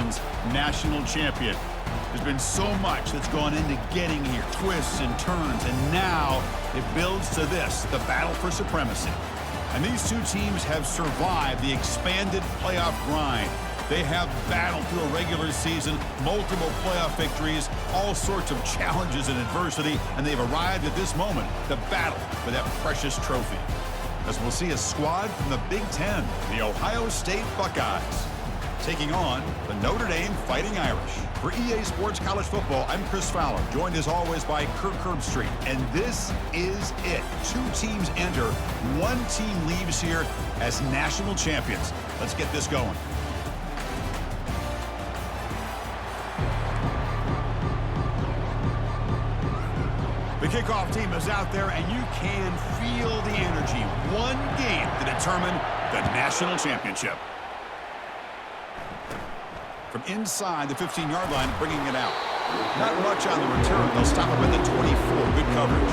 2000's national champion. There's been so much that's gone into getting here, twists and turns, and now it builds to this, the battle for supremacy. And these two teams have survived the expanded playoff grind. They have battled through a regular season, multiple playoff victories, all sorts of challenges and adversity, and they've arrived at this moment, the battle for that precious trophy. As we'll see a squad from the Big Ten, the Ohio State Buckeyes, taking on the Notre Dame Fighting Irish. For EA Sports College Football, I'm Chris Fowler, joined as always by Kirk Herbstreit. And this is it. Two teams enter, one team leaves here as national champions. Let's get this going. The kickoff team is out there, and you can feel the energy. One game to determine the national championship. From inside the 15-yard line, bringing it out. Not much on the return. They'll stop him at the 24. Good coverage.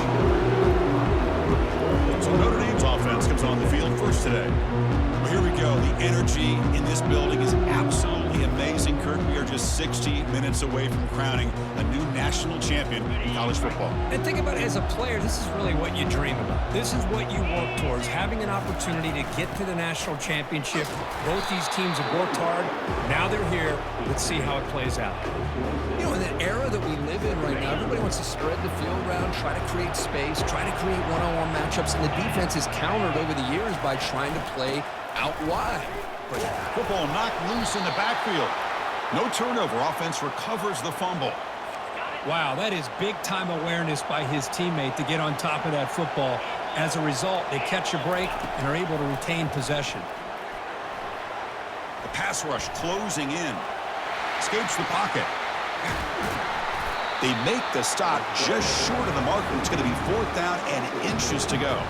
So Notre Dame's offense comes on the field first today. Well, here we go. The energy in this building is absolutely amazing, Kirk. We are just 60 minutes away from crowning a new national champion in college football. And think about it, as a player, this is really what you dream about. This is what you work towards, having an opportunity to get to the national championship. Both these teams have worked hard. Now they're here. Let's see how it plays out. You know, in the era that we live in right now, everybody wants to spread the field around, try to create space, try to create one-on-one matchups, and the defense is countered over the years by trying to play out wide. Football knocked loose in the backfield. No turnover. Offense recovers the fumble. Wow, that is big-time awareness by his teammate to get on top of that football. As a result, they catch a break and are able to retain possession. The pass rush closing in. Escapes the pocket. They make the stop just short of the marker. It's going to be 4th down and inches to go.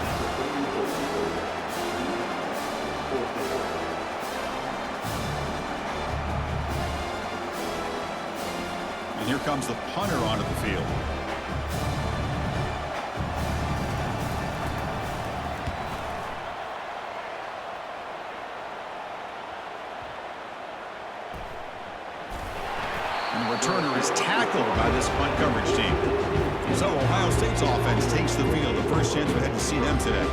And here comes the punter onto the field. And the returner is tackled by this punt coverage team. So Ohio State's offense takes the field. The first chance we had to see them today.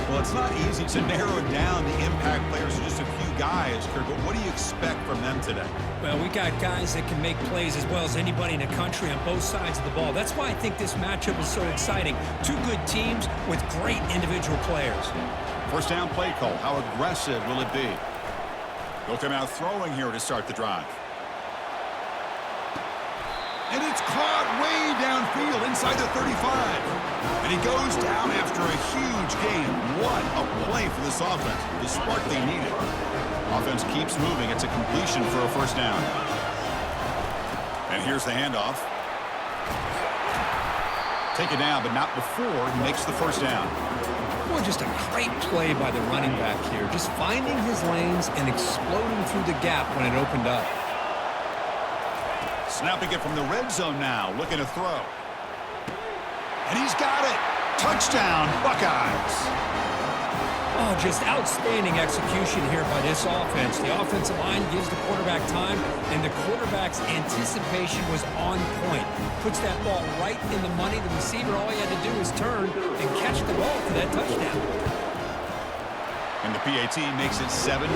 Well, it's not easy to narrow down the impact players to just a few guys, Kirk, but what do you expect from them today? Well, we got guys that can make plays as well as anybody in the country on both sides of the ball. That's why I think this matchup is so exciting. Two good teams with great individual players. First down play call. How aggressive will it be? They'll come out throwing here to start the drive. And it's caught way downfield inside the 35. And he goes down after a huge gain. What a play for this offense. The spark they needed. Offense keeps moving. It's a completion for a first down. And here's the handoff. Take it down, but not before he makes the first down. Well, just a great play by the running back here. Just finding his lanes and exploding through the gap when it opened up. Snapping it from the red zone now, looking to throw. And he's got it. Touchdown, Buckeyes. Oh, just outstanding execution here by this offense. The offensive line gives the quarterback time, and the quarterback's anticipation was on point. Puts that ball right in the money. The receiver, all he had to do was turn and catch the ball for that touchdown. And the PAT makes it 7-0.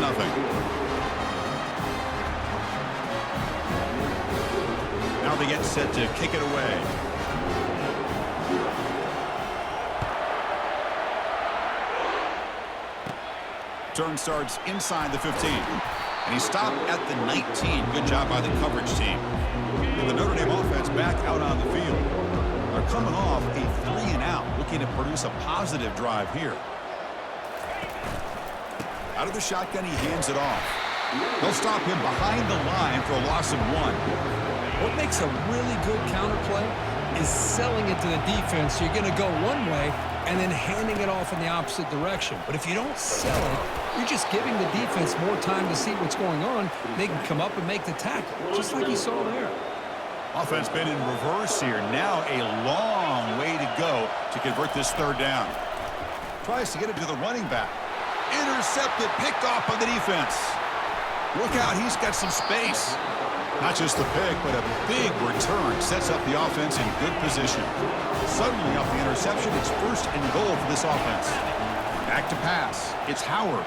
Now they get set to kick it away. Turn starts inside the 15. And he stopped at the 19. Good job by the coverage team. And the Notre Dame offense back out on the field. They're coming off a 3-and-out, looking to produce a positive drive here. Out of the shotgun, he hands it off. They'll stop him behind the line for a loss of 1. What makes a really good counterplay is selling it to the defense. So you're going to go one way and then handing it off in the opposite direction. But if you don't sell it, you're just giving the defense more time to see what's going on. They can come up and make the tackle, just like you saw there. Offense been in reverse here. Now a long way to go to convert this third down. Tries to get it to the running back. Intercepted, picked off by the defense. Look out, he's got some space. Not just the pick, but a big return sets up the offense in good position. Suddenly off the interception, it's first and goal for this offense. Back to pass. It's Howard.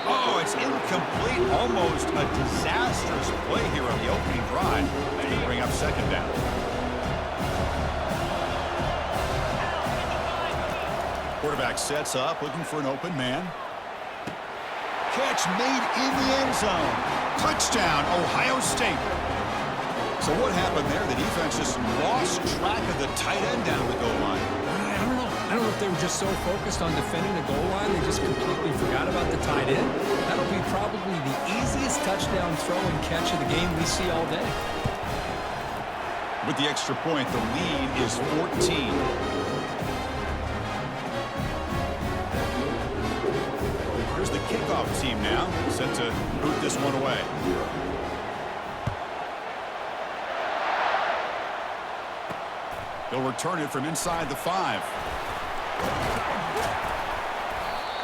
Oh, it's incomplete. Almost a disastrous play here on the opening drive. That's going to bring up second down. Quarterback sets up, looking for an open man. Catch made in the end zone. Touchdown, Ohio State. So what happened there? The defense just lost track of the tight end down the goal line. I don't know. I don't know if they were just so focused on defending the goal line they just completely forgot about the tight end. That'll be probably the easiest touchdown throw and catch of the game we see all day. With the extra point, the lead is 14. Here's the kickoff team now, set to boot this one away. They'll return it from inside the 5.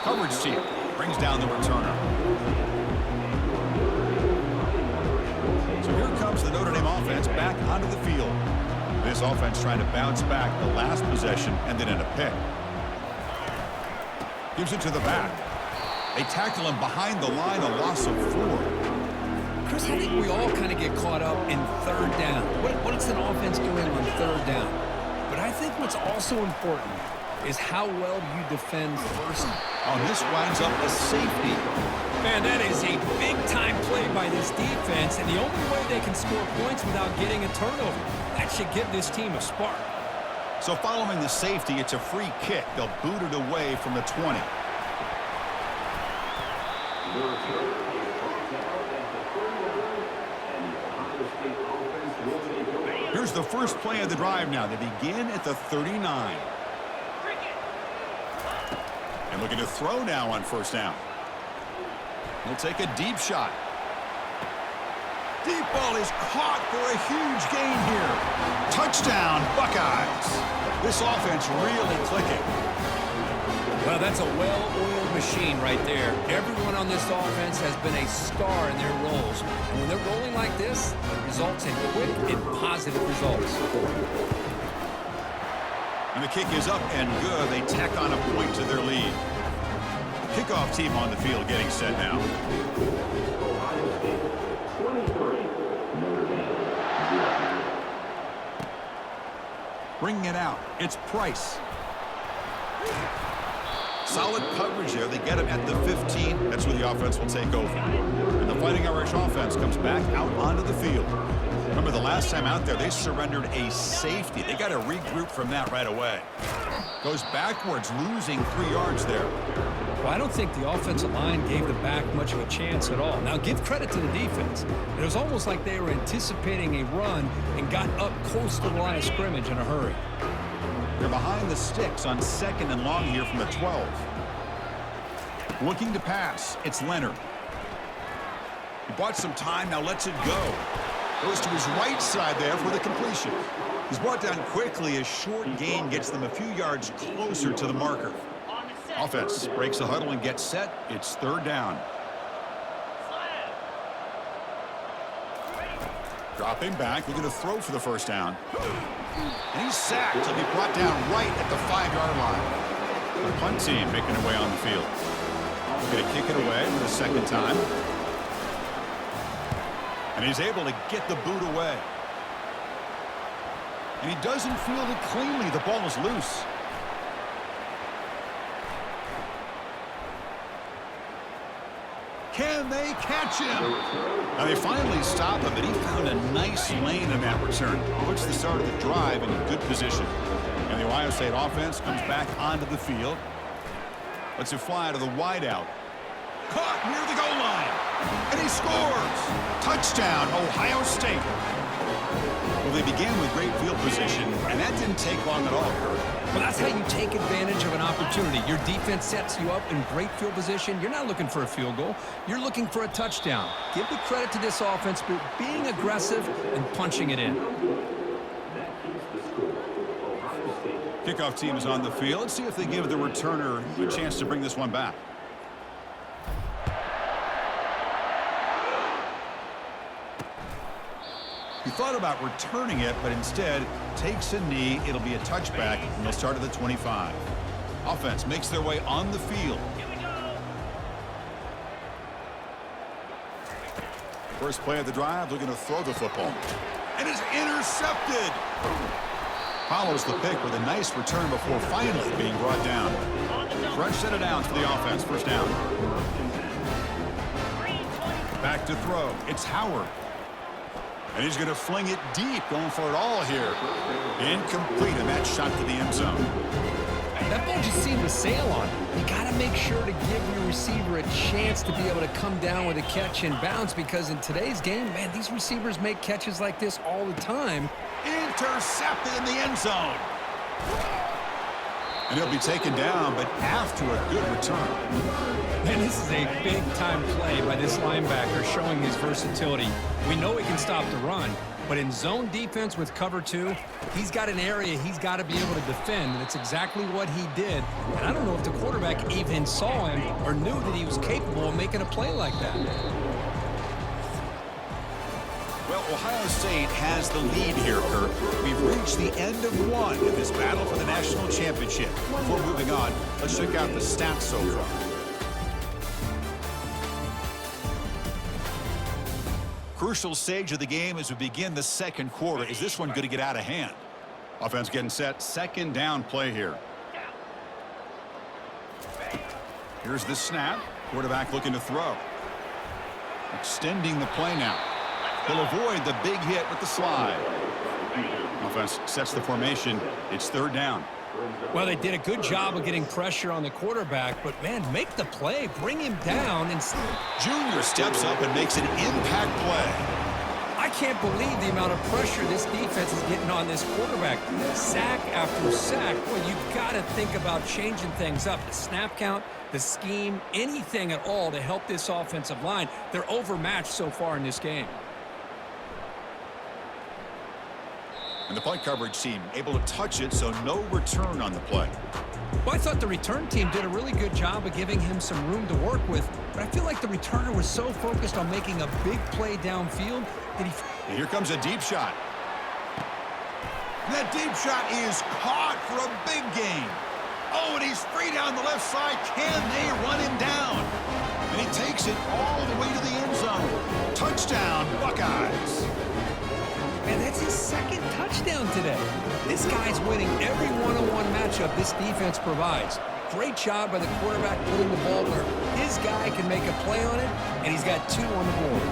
Coverage team brings down the returner. So here comes the Notre Dame offense back onto the field. This offense trying to bounce back the last possession and then in a pick. Gives it to the back. They tackle him behind the line, a loss of 4. Chris, I think we all kind of get caught up in third down. What's an offense doing on third down? But I think what's also important is how well you defend first. Oh, this winds up a safety. Man, that is a big-time play by this defense, and the only way they can score points without getting a turnover. That should give this team a spark. So following the safety, it's a free kick. They'll boot it away from the 20. Here's the first play of the drive now. They begin at the 39. And looking to throw now on first down. He'll take a deep shot. Deep ball is caught for a huge gain here. Touchdown, Buckeyes. This offense really clicking. Well, that's a well-oiled machine right there. Everyone on this offense has been a star in their roles. And when they're rolling like this, it results in quick and positive results. And the kick is up and good. They tack on a point to their lead. Kickoff team on the field getting set now. Bringing it out. It's Price. Solid coverage there. They get him at the 15. That's where the offense will take over. And the Fighting Irish offense comes back out onto the field. Remember, the last time out there, they surrendered a safety. They got to regroup from that right away. Goes backwards, losing 3 yards there. Well, I don't think the offensive line gave the back much of a chance at all. Now, give credit to the defense. It was almost like they were anticipating a run and got up close to the line of scrimmage in a hurry. They're behind the sticks on 2nd and long here from the 12. Looking to pass. It's Leonard. He bought some time, now lets it go. Goes to his right side there for the completion. He's brought down quickly. A short gain gets them a few yards closer to the marker. Offense breaks the huddle and gets set. It's 3rd down. Dropping back, looking to throw for the first down. And he's sacked. He'll be brought down right at the 5-yard line. The punt team making their way on the field. Going to kick it away for the 2nd time. And he's able to get the boot away. And he doesn't field it cleanly. The ball is loose. Can they catch him? Now they finally stop him, but he found a nice lane in that return. Puts the start of the drive in a good position. And the Ohio State offense comes back onto the field. Lets it fly to the wideout. Caught near the goal line. And he scores. Touchdown, Ohio State. Well, they began with great field position, and that didn't take long at all. Well, that's how you take advantage of an opportunity. Your defense sets you up in great field position. You're not looking for a field goal. You're looking for a touchdown. Give the credit to this offense for being aggressive and punching it in. Kickoff team is on the field. Let's see if they give the returner a chance to bring this one back. He thought about returning it, but instead takes a knee. It'll be a touchback, and they'll start at the 25. Offense makes their way on the field. First play of the drive, they're going to throw the football. And it's intercepted. Follows the pick with a nice return before finally being brought down. Fresh set of downs for the offense. First down. Back to throw. It's Howard. And he's going to fling it deep, going for it all here. Incomplete, and that shot to the end zone. That ball just seemed to sail on. You got to make sure to give your receiver a chance to be able to come down with a catch and bounce, because in today's game, man, these receivers make catches like this all the time. Intercepted in the end zone. And he'll be taken down, but after a good return. Man, this is a big-time play by this linebacker, showing his versatility. We know he can stop the run, but in zone defense with cover 2, he's got an area he's got to be able to defend, and it's exactly what he did. And I don't know if the quarterback even saw him or knew that he was capable of making a play like that. Well, Ohio State has the lead here, Kurt. We've reached the end of one in this battle for the national championship. Before moving on, let's check out the stats so far. Crucial stage of the game as we begin the second quarter. Is this one going to get out of hand? Offense getting set. Second down play here. Here's the snap. Quarterback looking to throw. Extending the play now. He'll avoid the big hit with the slide. Offense sets the formation. It's third down. Well, they did a good job of getting pressure on the quarterback, but, man, make the play. Bring him down. And Junior steps up and makes an impact play. I can't believe the amount of pressure this defense is getting on this quarterback. Sack after sack. Well, you've got to think about changing things up. The snap count, the scheme, anything at all to help this offensive line. They're overmatched so far in this game. And the play coverage team able to touch it, so no return on the play. Well, I thought the return team did a really good job of giving him some room to work with, but I feel like the returner was so focused on making a big play downfield that he... And here comes a deep shot. And that deep shot is caught for a big gain. Oh, and he's free down the left side. Can they run him down? And he takes it all the way to the end zone. Touchdown, Buckeyes. And that's his second touchdown today. This guy's winning every one-on-one matchup this defense provides. Great job by the quarterback putting the ball where his guy can make a play on it, and he's got 2 on the board.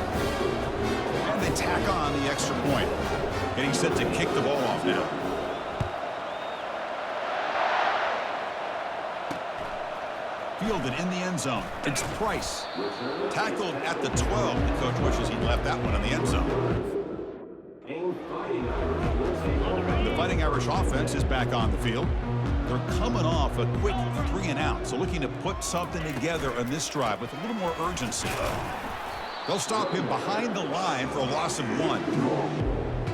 And they tack on the extra point. Getting set to kick the ball off now. Fielded in the end zone. It's Price. Tackled at the 12. The coach wishes he'd left that one in the end zone. The Fighting Irish offense is back on the field. They're coming off a quick 3-and-out, so looking to put something together on this drive with a little more urgency. They'll stop him behind the line for a loss of 1.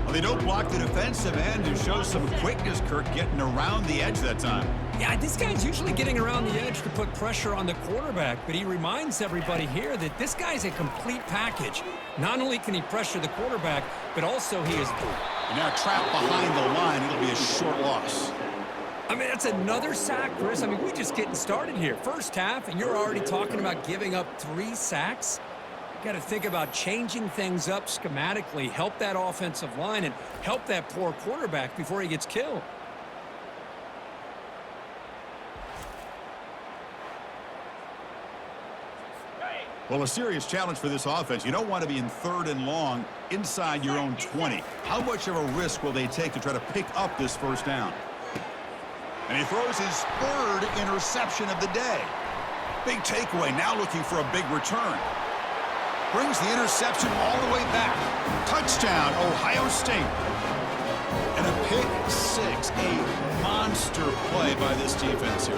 Well, they don't block the defensive end and show some quickness, Kirk, getting around the edge that time. Yeah, this guy's usually getting around the edge to put pressure on the quarterback, but he reminds everybody here that this guy's a complete package. Not only can he pressure the quarterback, but also he is... And now trapped behind the line, it'll be a short loss. I mean, that's another sack, Chris. I mean, we're just getting started here. First half, and you're already talking about giving up 3 sacks. Got to think about changing things up schematically, help that offensive line, and help that poor quarterback before he gets killed. Well, a serious challenge for this offense. You don't want to be in 3rd and long inside your own 20. How much of a risk will they take to try to pick up this first down? And he throws his 3rd interception of the day. Big takeaway, now looking for a big return. Brings the interception all the way back. Touchdown, Ohio State. And a pick 6, a monster play by this defense here.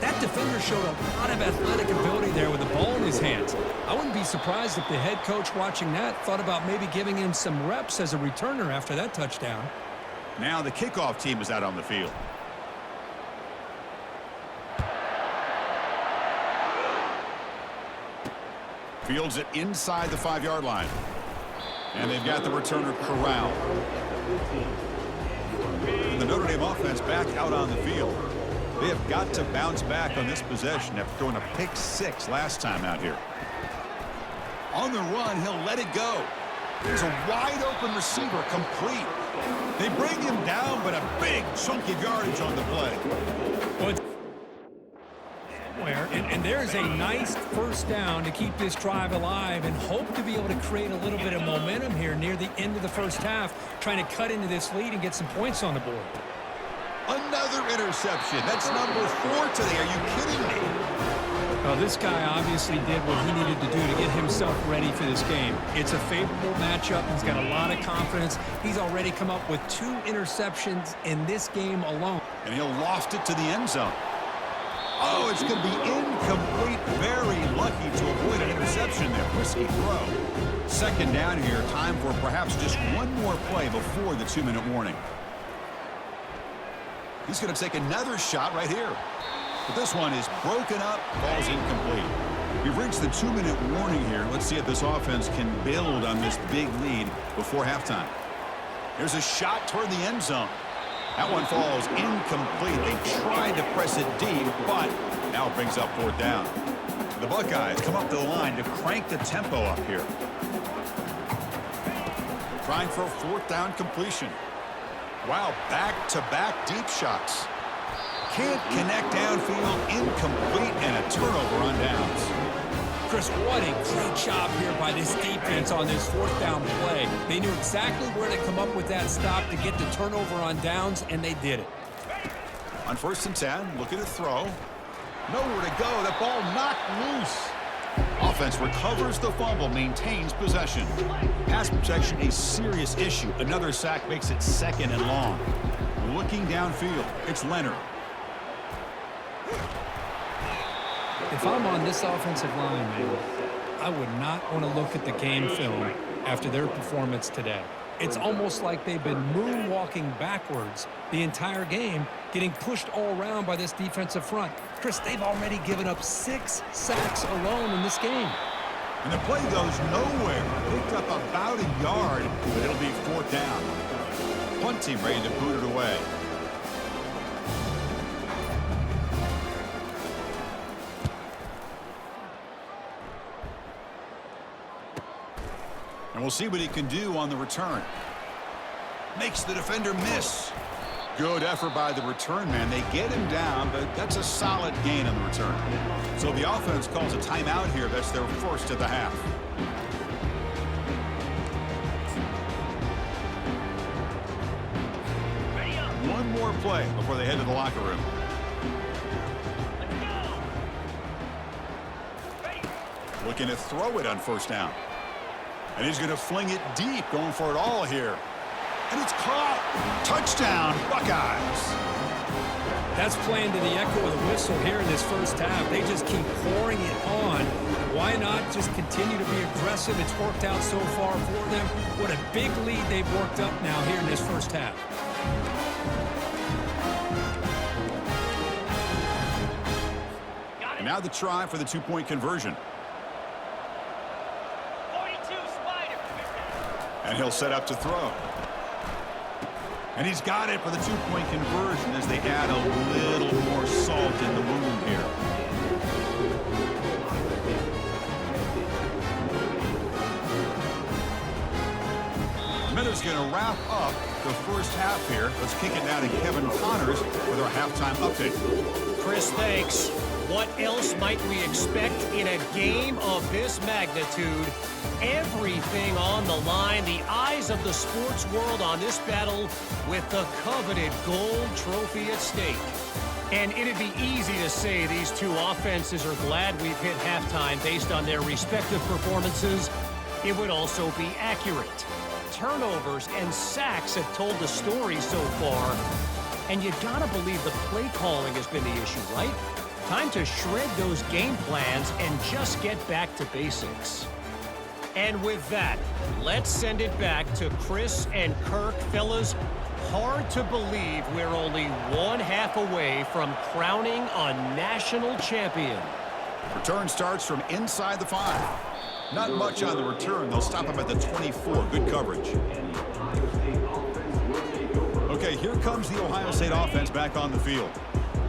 That defender showed a lot of athletic ability there with the ball in his hands. I wouldn't be surprised if the head coach watching that thought about maybe giving him some reps as a returner after that touchdown. Now the kickoff team is out on the field. Fields it inside the 5-yard line. And they've got the returner corralled. And the Notre Dame offense back out on the field. They have got to bounce back on this possession after throwing a pick-6 last time out here. On the run, he'll let it go. There's a wide-open receiver complete. They bring him down, but a big chunk of yardage on the play. And there's a nice first down to keep this drive alive and hope to be able to create a little bit of momentum here near the end of the first half, trying to cut into this lead and get some points on the board. Another interception. That's number 4 today. Are you kidding me? Well, this guy obviously did what he needed to do to get himself ready for this game. It's a favorable matchup. He's got a lot of confidence. He's already come up with 2 interceptions in this game alone. And he'll loft it to the end zone. Oh, it's going to be incomplete. Very lucky to avoid an interception there. Risky throw. Second down here. Time for perhaps just one more play before the 2-minute warning. He's going to take another shot right here. But this one is broken up, falls incomplete. We've reached the 2-minute warning here. Let's see if this offense can build on this big lead before halftime. Here's a shot toward the end zone. That one falls incomplete. They tried to press it deep, but now it brings up 4th down. The Buckeyes come up the line to crank the tempo up here. Trying for a 4th down completion. Wow, back-to-back deep shots. Can't connect downfield, incomplete, and a turnover on downs. Chris, what a great job here by this defense on this 4th down play. They knew exactly where to come up with that stop to get the turnover on downs, and they did it. On 1st and 10, looking to throw. Nowhere to go. That ball knocked loose. Offense recovers the fumble, maintains possession. Pass protection, a serious issue. Another sack makes it 2nd and long. Looking downfield, it's Leonard. If I'm on this offensive line, man, I would not want to look at the game film after their performance today. It's almost like they've been moonwalking backwards the entire game, getting pushed all around by this defensive front. Chris, they've already given up 6 sacks alone in this game. And the play goes nowhere. Picked up about a yard, but it'll be 4th down. Punt team ready to boot it away. And we'll see what he can do on the return. Makes the defender miss. Good effort by the return man. They get him down, but that's a solid gain on the return. So the offense calls a timeout here. That's their first of the half. One more play before they head to the locker room. Looking to throw it on 1st down. And he's going to fling it deep, going for it all here. And it's caught. Touchdown, Buckeyes. That's playing to the echo of the whistle here in this first half. They just keep pouring it on. Why not just continue to be aggressive? It's worked out so far for them. What a big lead they've worked up now here in this first half. And now the try for the 2-point conversion. And he'll set up to throw. And he's got it for the 2-point conversion as they add a little more salt in the wound here. Miller's going to wrap up the first half here. Let's kick it now to Kevin Connors with our halftime update. Chris, thanks. What else might we expect in a game of this magnitude? Everything on the line, the eyes of the sports world on this battle with the coveted gold trophy at stake. And it'd be easy to say these 2 offenses are glad we've hit halftime based on their respective performances. It would also be accurate. Turnovers and sacks have told the story so far. And you gotta believe the play calling has been the issue, right? Time to shred those game plans and just get back to basics. And with that, let's send it back to Chris and Kirk. Fellas, hard to believe we're only 1 half away from crowning a national champion. Return starts from inside the 5. Not much on the return. They'll stop him at the 24. Good coverage. Okay, here comes the Ohio State offense back on the field.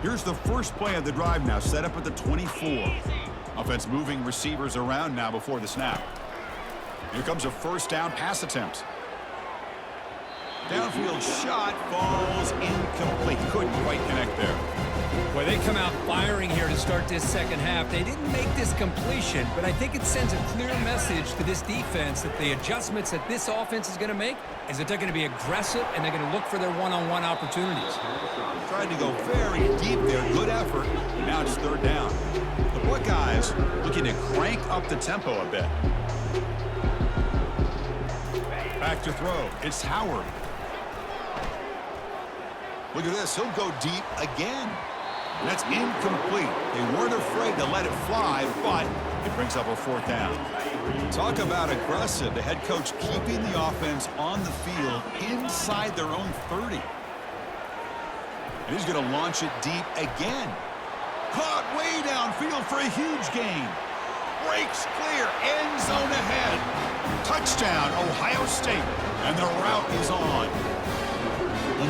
Here's the first play of the drive now, set up at the 24. Offense moving receivers around now before the snap. Here comes a first down pass attempt. Downfield shot falls incomplete. Couldn't quite connect there. Well, they come out firing here to start this second half. They didn't make this completion, but I think it sends a clear message to this defense that the adjustments that this offense is going to make is that they're going to be aggressive and they're going to look for their one-on-one opportunities. Tried to go very deep there. Good effort. And now it's third down. The Buckeyes looking to crank up the tempo a bit. Back to throw. It's Howard. Look at this. He'll go deep again. And that's incomplete. They weren't afraid to let it fly, but it brings up a fourth down. Talk about aggressive. The head coach keeping the offense on the field inside their own 30. And he's going to launch it deep again. Caught way downfield for a huge gain. Breaks clear. End zone ahead. Touchdown, Ohio State. And the route is on.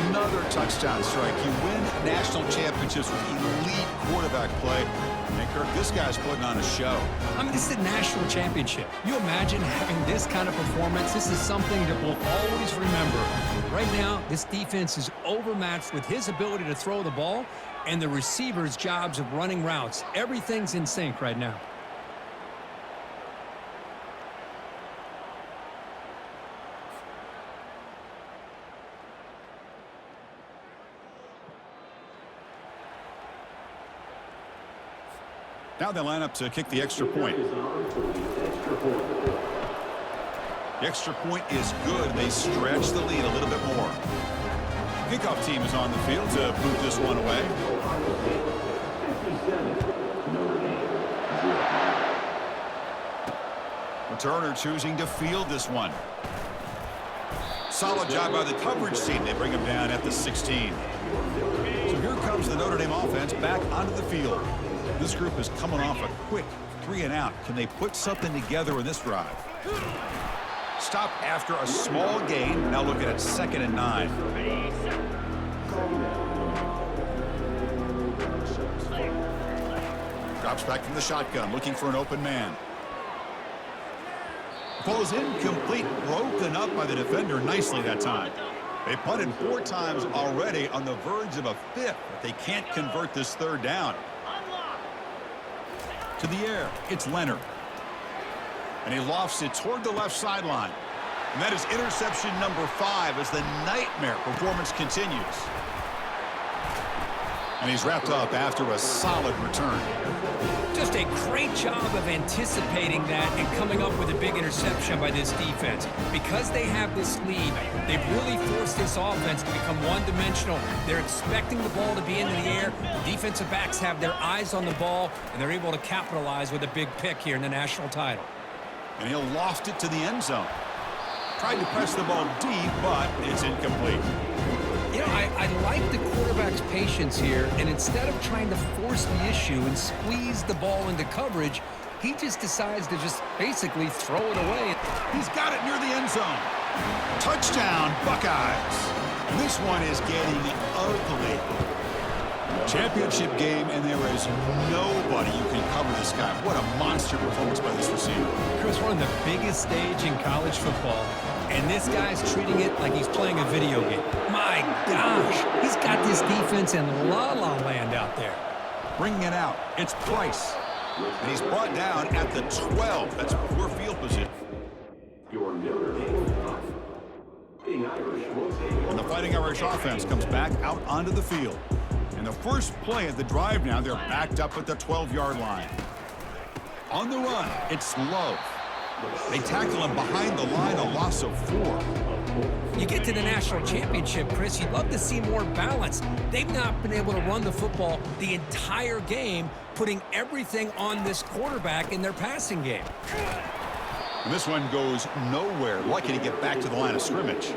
Another touchdown strike. You win national championships with elite quarterback play. And Kirk, this guy's putting on a show. I mean, this is a national championship. You imagine having this kind of performance? This is something that we'll always remember. Right now, this defense is overmatched with his ability to throw the ball and the receivers' jobs of running routes. Everything's in sync right now. Now they line up to kick the extra point. The extra point is good. They stretch the lead a little bit more. Kickoff team is on the field to boot this one away. Returner choosing to field this one. Solid job by the coverage team. They bring him down at the 16. So here comes the Notre Dame offense back onto the field. This group is coming off a quick 3-and-out. Can they put something together in this drive? Stop after a small gain. Now looking at 2nd and 9. Drops back from the shotgun, looking for an open man. Ball is incomplete, broken up by the defender nicely that time. They punted 4 times already, on the verge of a 5th, but they can't convert this third down. To the air, it's Leonard. And he lofts it toward the left sideline. And that is interception number 5 as the nightmare performance continues. And he's wrapped up after a solid return. Just a great job of anticipating that and coming up with a big interception by this defense. Because they have this lead, they've really forced this offense to become one-dimensional. They're expecting the ball to be into the air. The defensive backs have their eyes on the ball, and they're able to capitalize with a big pick here in the national title. And he'll loft it to the end zone. Tried to press the ball deep, but it's incomplete. You know, I like the quarterback's patience here, and instead of trying to force the issue and squeeze the ball into coverage, he just decides to just basically throw it away. He's got it near the end zone. Touchdown, Buckeyes. And this one is getting ugly. Championship game, and there is nobody who can cover this guy. What a monster performance by this receiver. Chris, we're on the biggest stage in college football, and this guy's treating it like he's playing a video game. My gosh, he's got this defense in la-la land out there. Bringing it out, it's Price. And he's brought down at the 12. That's poor field position. And the Fighting Irish offense comes back out onto the field. And the first play of the drive now, they're backed up at the 12-yard line. On the run, it's Love. They tackle him behind the line, a loss of 4. You get to the national championship, Chris, you'd love to see more balance. They've not been able to run the football the entire game, putting everything on this quarterback in their passing game. And this one goes nowhere. Lucky to get back to the line of scrimmage.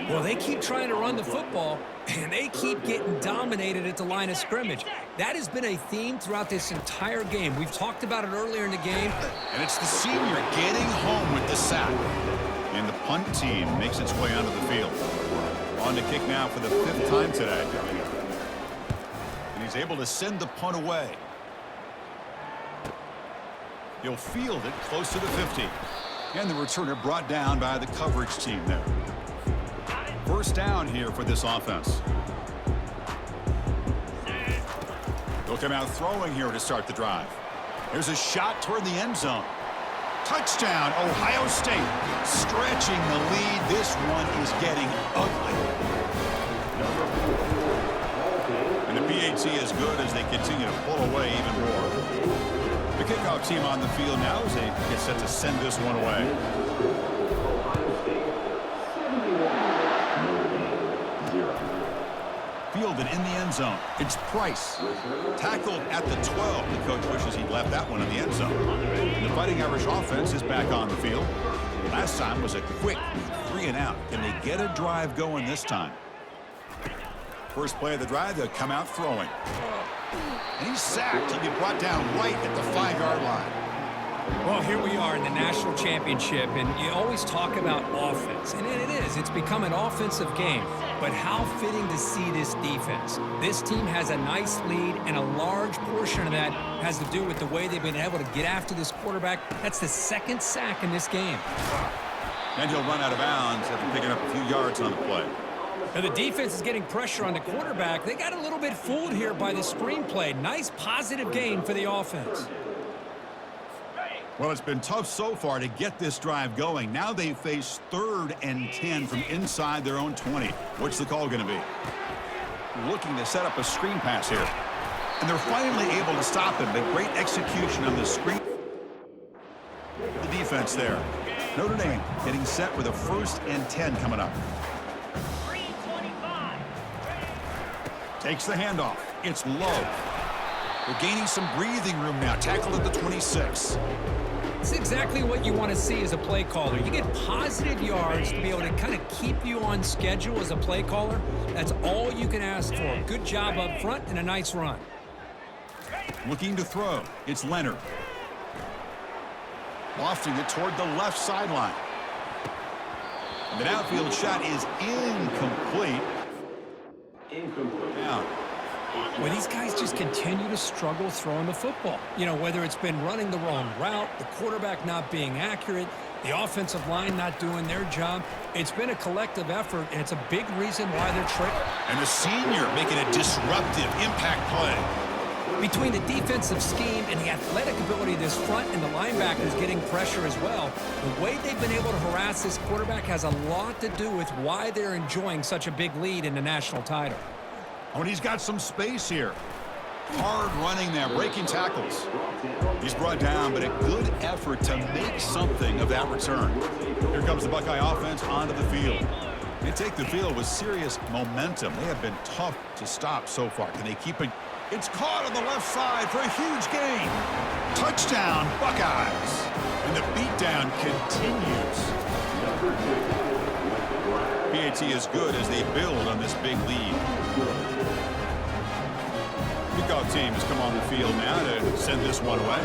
Well, they keep trying to run the football, and they keep getting dominated at the line of scrimmage. That has been a theme throughout this entire game. We've talked about it earlier in the game. And it's the senior getting home with the sack. And the punt team makes its way onto the field. On to kick now for the 5th time today. And he's able to send the punt away. He'll field it close to the 50. And the returner brought down by the coverage team there. First down here for this offense. They'll come out throwing here to start the drive. There's a shot toward the end zone. Touchdown, Ohio State. Stretching the lead. This one is getting ugly. And the PAT is good as they continue to pull away even more. The kickoff team on the field now as they get set to send this one away. Fielded in the end zone. It's Price. Tackled at the 12. The coach wishes he'd left that one in the end zone. And the Fighting Irish offense is back on the field. Last time was a quick 3-and-out. Can they get a drive going this time? First play of the drive, they'll come out throwing. And he's sacked. He'll be brought down right at the 5-yard line. Well, here we are in the national championship, and you always talk about offense. And it is. It's become an offensive game. But how fitting to see this defense. This team has a nice lead, and a large portion of that has to do with the way they've been able to get after this quarterback. That's the 2nd sack in this game. And he'll run out of bounds after picking up a few yards on the play. Now, the defense is getting pressure on the quarterback. They got a little bit fooled here by the screenplay. Nice positive gain for the offense. Well, it's been tough so far to get this drive going. Now they face 3rd and 10 from inside their own 20. What's the call going to be? Looking to set up a screen pass here. And they're finally able to stop him. But great execution on the screen. The defense there. Notre Dame getting set with a 1st and 10 coming up. Takes the handoff. It's Love. They're gaining some breathing room now. Tackled at the 26. It's exactly what you want to see as a play caller. You get positive yards to be able to kind of keep you on schedule as a play caller. That's all you can ask for. Good job up front and a nice run. Looking to throw. It's Leonard. Lofting it toward the left sideline. The downfield shot is incomplete. Now, Well, these guys just continue to struggle throwing the football. You know, whether it's been running the wrong route, the quarterback not being accurate, the offensive line not doing their job. It's been a collective effort, and it's a big reason why they're trailing. And the senior making a disruptive impact play. Between the defensive scheme and the athletic ability of this front and the linebackers getting pressure as well, the way they've been able to harass this quarterback has a lot to do with why they're enjoying such a big lead in the national title. Oh, and he's got some space here. Hard running there, breaking tackles. He's brought down, but a good effort to make something of that return. Here comes the Buckeye offense onto the field. They take the field with serious momentum. They have been tough to stop so far. Can they keep it? It's caught on the left side for a huge gain. Touchdown, Buckeyes. And the beatdown continues. PAT is good as they build on this big lead. Kickoff team has come on the field now to send this one away.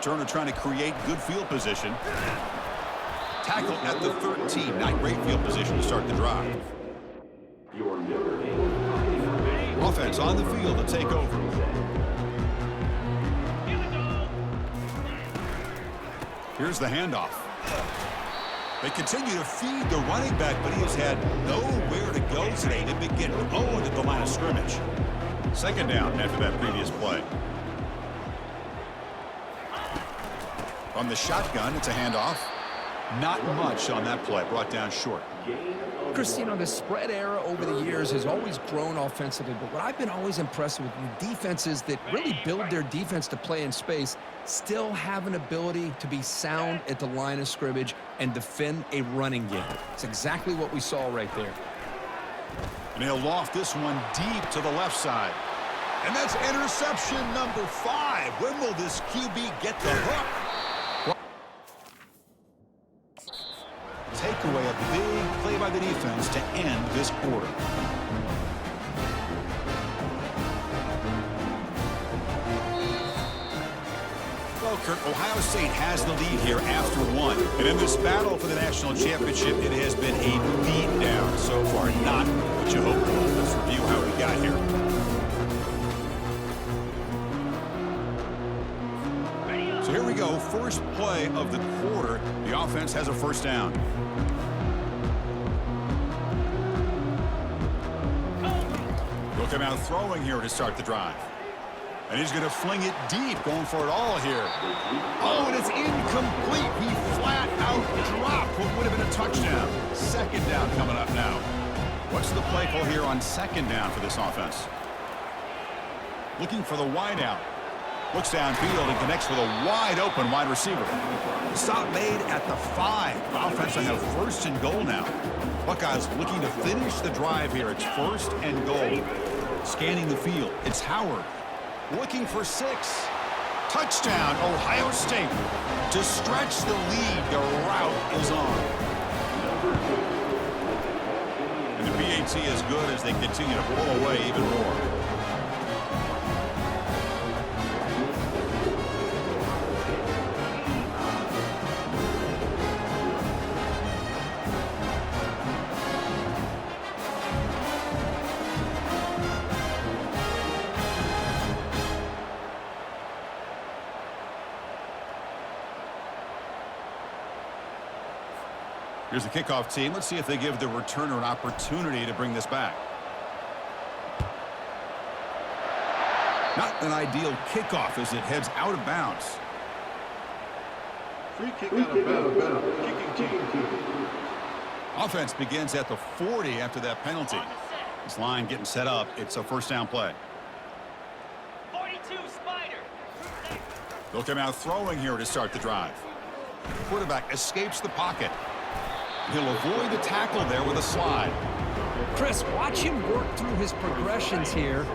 Returner trying to create good field position. Tackle at the 13. Not great field position to start the drive. Offense on the field to take over. Here's the handoff. They continue to feed the running back, but he has had nowhere to go today. They've been getting owned at the line of scrimmage. Second down after that previous play. From the shotgun, it's a handoff. Not much on that play, brought down short. Chris, you know, the spread era over the years has always grown offensively, but what I've been always impressed with the defenses that really build their defense to play in space still have an ability to be sound at the line of scrimmage and defend a running game. It's exactly what we saw right there. And he'll loft this one deep to the left side. And that's interception number 5. When will this QB get the hook? away a big play by the defense to end this quarter. Well, Kirk, Ohio State has the lead here after one. And in this battle for the national championship, it has been a beatdown so far. Not what you hoped for. Let's review how we got here. So here we go. First play of the quarter. The offense has a first down. Look at out throwing here to start the drive. And he's going to fling it deep, going for it all here. Oh, and it's incomplete. He flat out dropped what would have been a touchdown. Second down coming up now. What's the play call here on second down for this offense? Looking for the wide out. Looks downfield and connects with a wide open wide receiver. Stop made at the 5. The offense will have first and goal now. Buckeyes looking to finish the drive here. It's first and goal. Scanning the field. It's Howard. Looking for 6. Touchdown, Ohio State. To stretch the lead, the route is on. And the PAT is good as they continue to pull away even more. Here's the kickoff team. Let's see if they give the returner an opportunity to bring this back. Not an ideal kickoff as it heads out of bounds. Free kick out of bounds. Kicking team. Offense begins at the 40 after that penalty. This line getting set up. It's a first down play. 42 Spider. They'll come out throwing here to start the drive. Quarterback escapes the pocket. He'll avoid the tackle there with a slide. Chris, watch him work through his progressions here.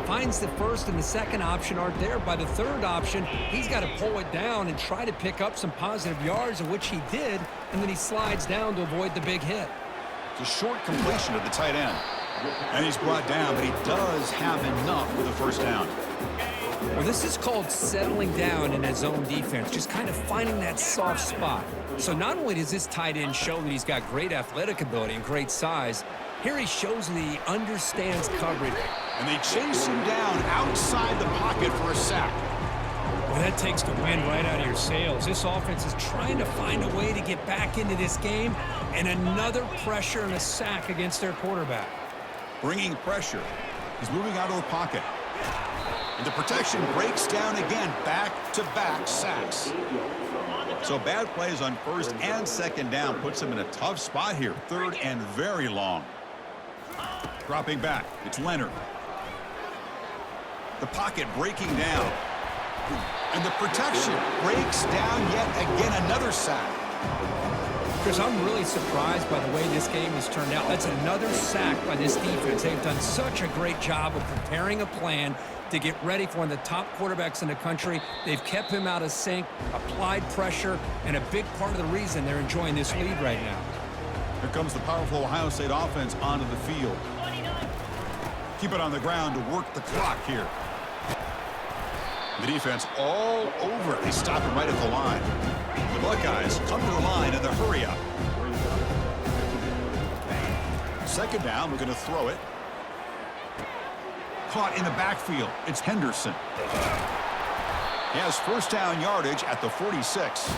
Finds the first and the second option aren't there. By the third option, he's got to pull it down and try to pick up some positive yards, of which he did, and then he slides down to avoid the big hit. It's a short completion of the tight end. And he's brought down, but he does have enough for the first down. Well, this is called settling down in his zone defense, just kind of finding that soft spot. So not only does this tight end show that he's got great athletic ability and great size, here he shows that he understands coverage. And they chase him down outside the pocket for a sack. Well, that takes the wind right out of your sails. This offense is trying to find a way to get back into this game, and another pressure and a sack against their quarterback. Bringing pressure. He's moving out of the pocket. And the protection breaks down again. Back-to-back sacks. So bad plays on first and second down puts him in a tough spot here. Third and very long. Dropping back. It's Leonard. The pocket breaking down. And the protection breaks down yet again. Another sack. Chris, I'm really surprised by the way this game has turned out. That's another sack by this defense. They've done such a great job of preparing a plan to get ready for one of the top quarterbacks in the country. They've kept him out of sync, applied pressure, and a big part of the reason they're enjoying this lead right now. Here comes the powerful Ohio State offense onto the field. Keep it on the ground to work the clock here. The defense all over it. They stop him right at the line. The Buckeyes come to the line in the hurry up. Second down, we're going to throw it. Caught in the backfield. It's Henderson. He has first down yardage at the 46.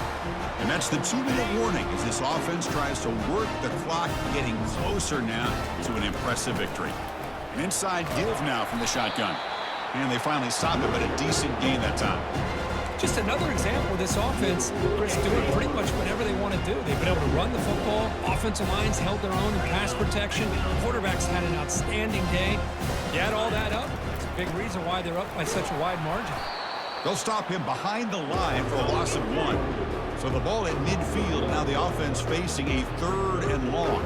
And that's the 2-minute warning as this offense tries to work the clock, getting closer now to an impressive victory. An inside give now from the shotgun. And they finally stop it, but a decent gain that time. Just another example of this offense, Chris, doing pretty much whatever they want to do. They've been able to run the football. Offensive lines held their own in pass protection. Quarterbacks had an outstanding day. You add all that up, it's a big reason why they're up by such a wide margin. They'll stop him behind the line for a loss of 1. So the ball at midfield, now the offense facing a third and long.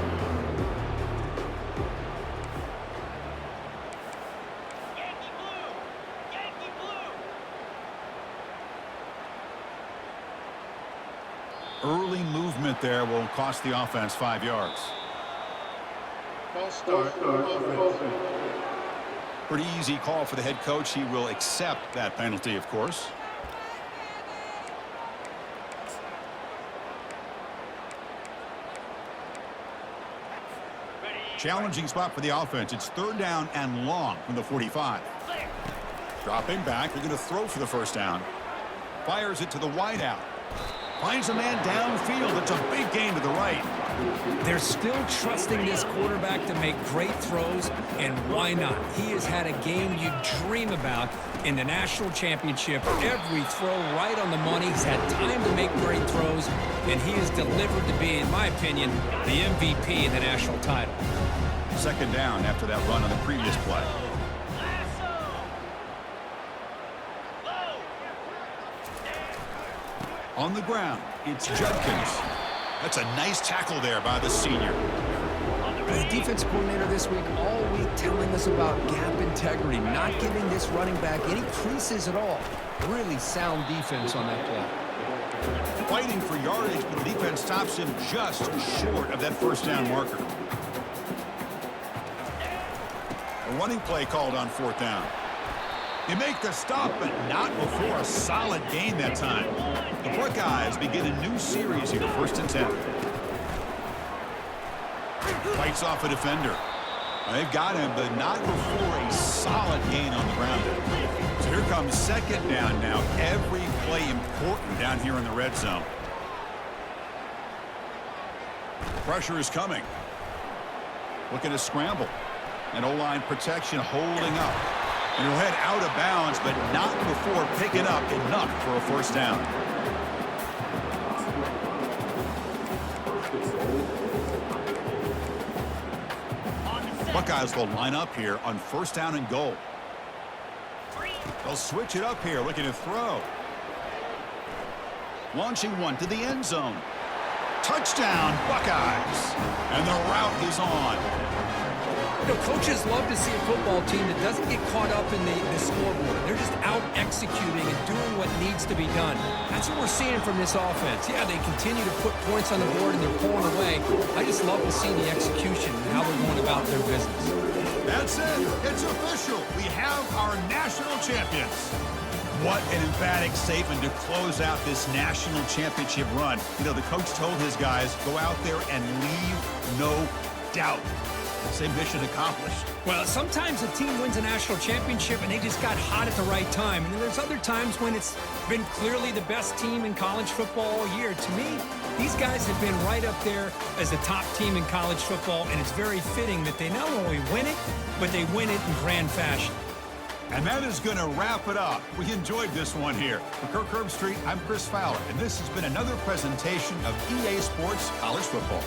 Early movement there will cost the offense 5 yards. False start. Offense. Pretty easy call for the head coach. He will accept that penalty, of course. Challenging spot for the offense. It's 3rd down and long from the 45. Dropping back. They're going to throw for the first down. Fires it to the wideout. Finds a man downfield. It's a big gain to the right. They're still trusting this quarterback to make great throws, and why not? He has had a game you dream about in the national championship. Every throw right on the money. He's had time to make great throws, and he has delivered to be, in my opinion, the MVP in the national title. 2nd down after that run on the previous play. On the ground, it's Judkins. That's a nice tackle there by the senior. The defense coordinator this week all week telling us about gap integrity, not giving this running back any creases at all. Really sound defense on that play. Fighting for yardage, but the defense stops him just short of that 1st down marker. A running play called on 4th down. They make the stop, but not before a solid gain that time. The Buckeyes begin a new series here, 1st and 10. Fights off a defender. They've got him, but not before a solid gain on the ground. So here comes 2nd down now. Every play important down here in the red zone. Pressure is coming. Looking to scramble. And O-line protection holding up. And he'll head out of bounds, but not before picking up enough for a 1st down. Buckeyes will line up here on 1st down and goal. They'll switch it up here, looking to throw. Launching one to the end zone. Touchdown, Buckeyes. And the route is on. You know, coaches love to see a football team that doesn't get caught up in the scoreboard. They're just out executing and doing what needs to be done. That's what we're seeing from this offense. Yeah, they continue to put points on the board and they're pulling away. I just love to see the execution and how they're going about their business. That's it. It's official. We have our national champions. What an emphatic statement to close out this national championship run. You know, the coach told his guys, go out there and leave no doubt. Same mission accomplished. Well, sometimes a team wins a national championship and they just got hot at the right time. And there's other times when it's been clearly the best team in college football all year. To me, these guys have been right up there as the top team in college football, and it's very fitting that they not only win it, but they win it in grand fashion. And that is going to wrap it up. We enjoyed this one here. For Kirk Herbstreit, I'm Chris Fowler, and this has been another presentation of EA Sports College Football.